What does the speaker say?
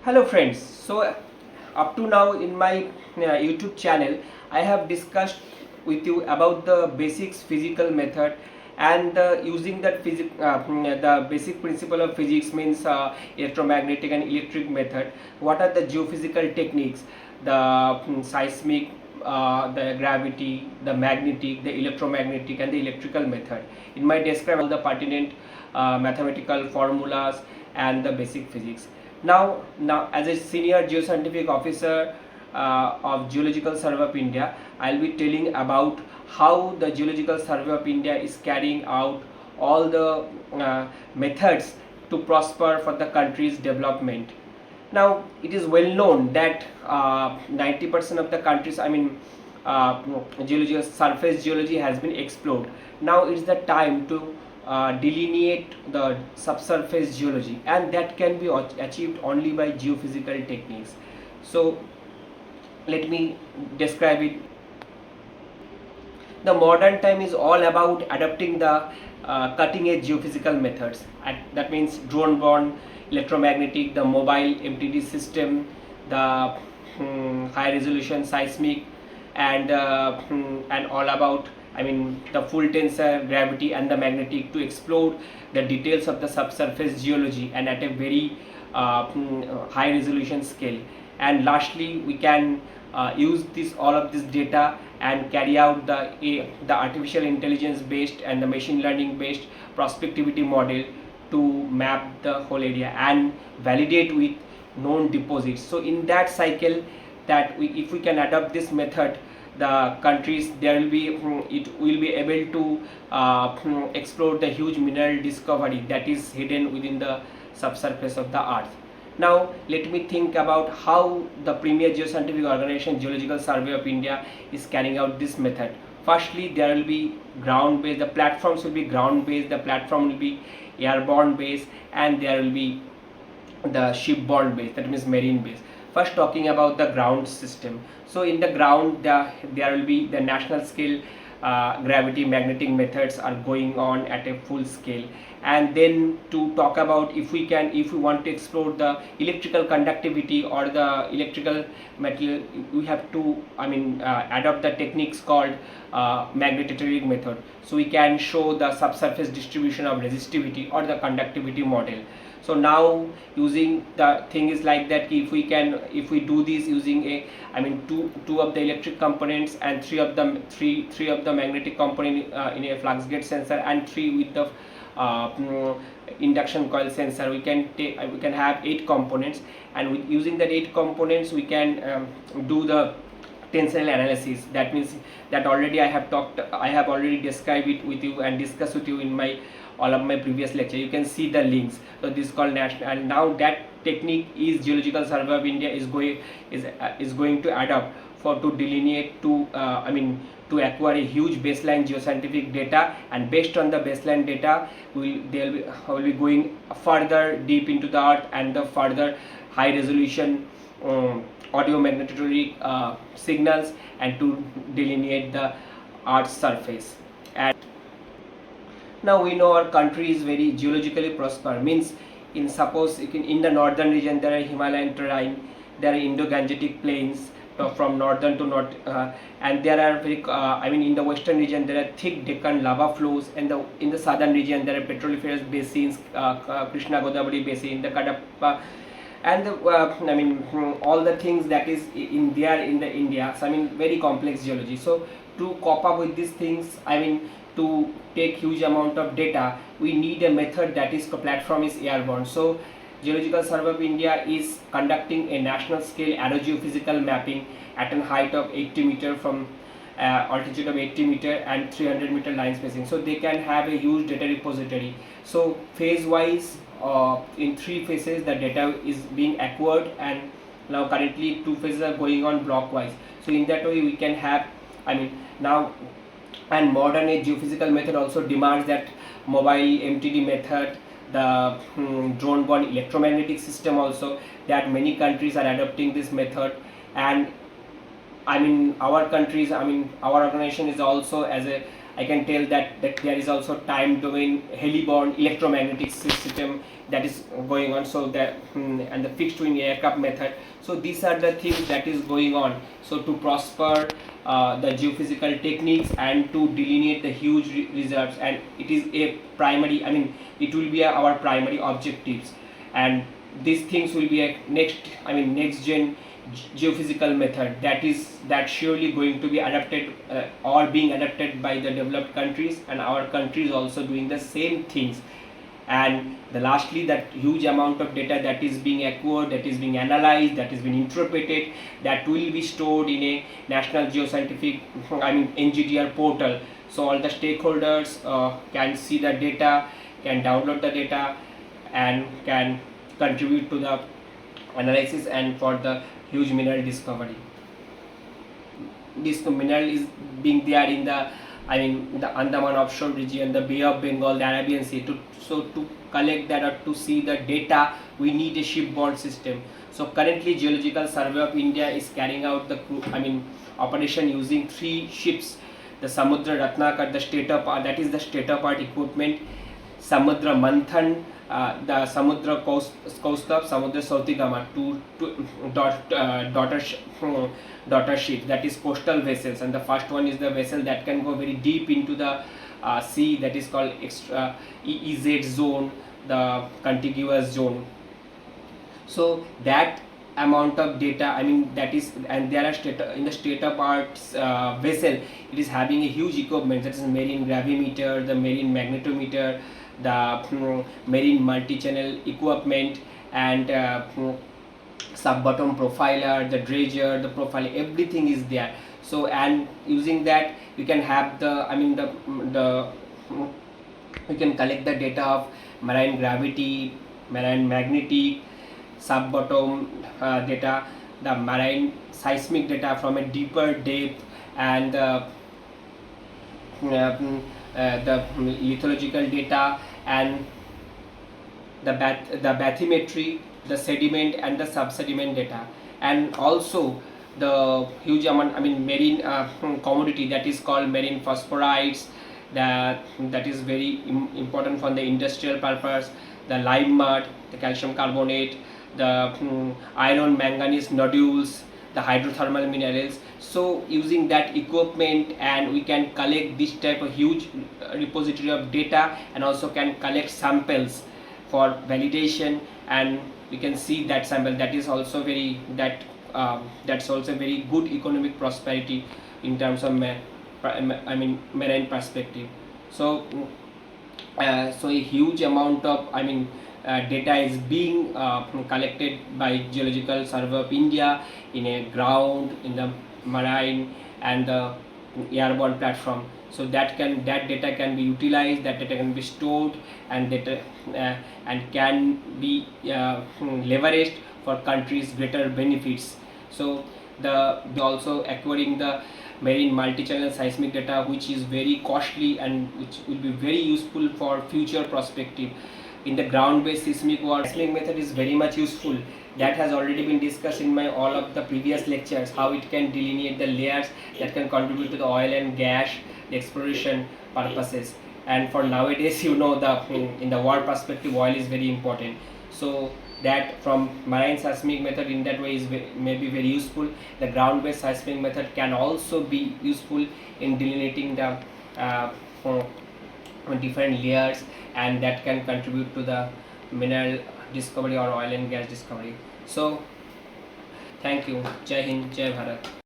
Hello friends. Up to now in my YouTube channel I have discussed with you about the basics physical method and using that the basic principle of physics means electromagnetic and electric method. What are the geophysical techniques, the seismic, the gravity, the magnetic, the electromagnetic and the electrical method. It might describe all the pertinent mathematical formulas and the basic physics. Now, as a senior geoscientific officer of Geological Survey of India, I'll be telling about how the Geological Survey of India is carrying out all the methods to prosper for the country's development. Now, it is well known that 90% of the countries, geological surface geology has been explored. Now it's the time to delineate the subsurface geology, and that can be achieved only by geophysical techniques. So let me describe it. The modern time is all about adopting the cutting edge geophysical methods, and that means drone borne electromagnetic, the mobile MTD system, the high resolution seismic, and all about the full tensor gravity and the magnetic to explore the details of the subsurface geology and at a very high resolution scale. And lastly, we can use all of this data and carry out the artificial intelligence based and the machine learning based prospectivity model to map the whole area and validate with known deposits. So in that cycle, if we can adopt this method, the countries it will be able to explore the huge mineral discovery that is hidden within the subsurface of the earth. Now let me think about how the premier geoscientific organization Geological Survey of India is carrying out this method. Firstly, there will be ground based, the platforms will be ground based, the platform will be airborne based, and there will be the shipborne based, that means marine based. First, talking about the ground system. So in the ground, there will be the national scale gravity magnetic methods are going on at a full scale. And then to talk about if we want to explore the electrical conductivity or the electrical material, we have to adopt the techniques called magnetometric method. So we can show the subsurface distribution of resistivity or the conductivity model. So now using the thing is like that, if we do this using two of the electric components and three of the magnetic component in a flux gate sensor and three with the induction coil sensor, we can have 8 components, and with using that 8 components we can do the tensile analysis. That means that already I have already described it with you and discussed with you in all of my previous lecture. You can see the links. So this is called national, and now that technique is Geological Survey of India is going to adopt to delineate to acquire a huge baseline geoscientific data, and based on the baseline data they will be going further deep into the earth and the further high resolution audio magnetometric signals and to delineate the earth's surface. And now we know our country is very geologically prosper, means in the northern region there are Himalayan terrain, there are Indo-Gangetic plains from northern to north, and there are in the western region there are thick Deccan lava flows, and in the southern region there are petroliferous basins, Krishna Godavari basin, the Kadapa, and all the things that is in the India. So very complex geology. So to cope up with these things, to take huge amount of data, we need a method that is platform is airborne. So Geological Survey of India is conducting a national scale aerogeophysical mapping at a height of 80 meter from altitude of 80 meter and 300 meter line spacing. So they can have a huge data repository. So phase wise, in 3 phases the data is being acquired, and now currently 2 phases are going on block wise. So in that way we can have now, and modern age geophysical method also demands that mobile MTD method, the drone borne electromagnetic system also, that many countries are adopting this method. And our countries, our organization is also as a I can tell that there is also time domain heliborne electromagnetic system that is going on, so that and the fixed wing aircraft method. So these are the things that is going on, so to prosper the geophysical techniques and to delineate the huge reserves, and it is a primary, I mean it will be our primary objectives, and these things will be a next gen geophysical method that surely going to be adapted or being adapted by the developed countries, and our country is also doing the same things. And lastly, that huge amount of data that is being acquired, that is being analyzed, that is being interpreted, that will be stored in a national geoscientific NGDR portal, so all the stakeholders can see the data, can download the data, and can contribute to the analysis and for the huge mineral discovery. This mineral is being there in the the Andaman offshore region, the Bay of Bengal, the Arabian Sea. To collect that or to see the data, we need a shipborne system. So currently, Geological Survey of India is carrying out the operation using 3 ships: the Samudra Ratnakar, the stator part, that is the stator part equipment; Samudra Manthan, the Samudra Kaustav, Samudra Sautigama, two daughter ships, that is coastal vessels, and the first one is the vessel that can go very deep into the sea, that is called EEZ zone, the contiguous zone. So that amount of data, that is, and there are in the stator parts vessel, it is having a huge equipment, that is marine gravimeter, the marine magnetometer, the marine multi-channel equipment, and sub-bottom profiler, the dredger, the profiler, everything is there. So, and using that we can have we can collect the data of marine gravity, marine magnetic, sub-bottom data, the marine seismic data from a deeper depth, and the lithological data, and the bathymetry, the sediment and the subsediment data, and also the huge amount marine commodity, that is called marine phosphorites, that is very important for the industrial purpose, the lime mud, the calcium carbonate, the iron manganese nodules, the hydrothermal minerals. So using that equipment, and we can collect this type of huge repository of data, and also can collect samples for validation, and we can see that sample, that is also very that's also very good economic prosperity in terms of marine perspective. So so a huge amount of data is being collected by Geological Survey of India in a ground, in the marine, and the airborne platform. So that data can be utilized, that data can be stored, and data and can be leveraged for countries' greater benefits. So the also acquiring the marine multi-channel seismic data, which is very costly and which will be very useful for future perspective. In the ground-based seismic work, seismic method is very much useful. That has already been discussed in my all of the previous lectures, how it can delineate the layers that can contribute to the oil and gas, the exploration purposes. And for nowadays, in the war perspective, oil is very important. So that from marine seismic method in that way is may be very useful. The ground-based seismic method can also be useful in delineating the different layers, and that can contribute to the mineral discovery or oil and gas discovery. So thank you. Jai Hind, Jai Bharat.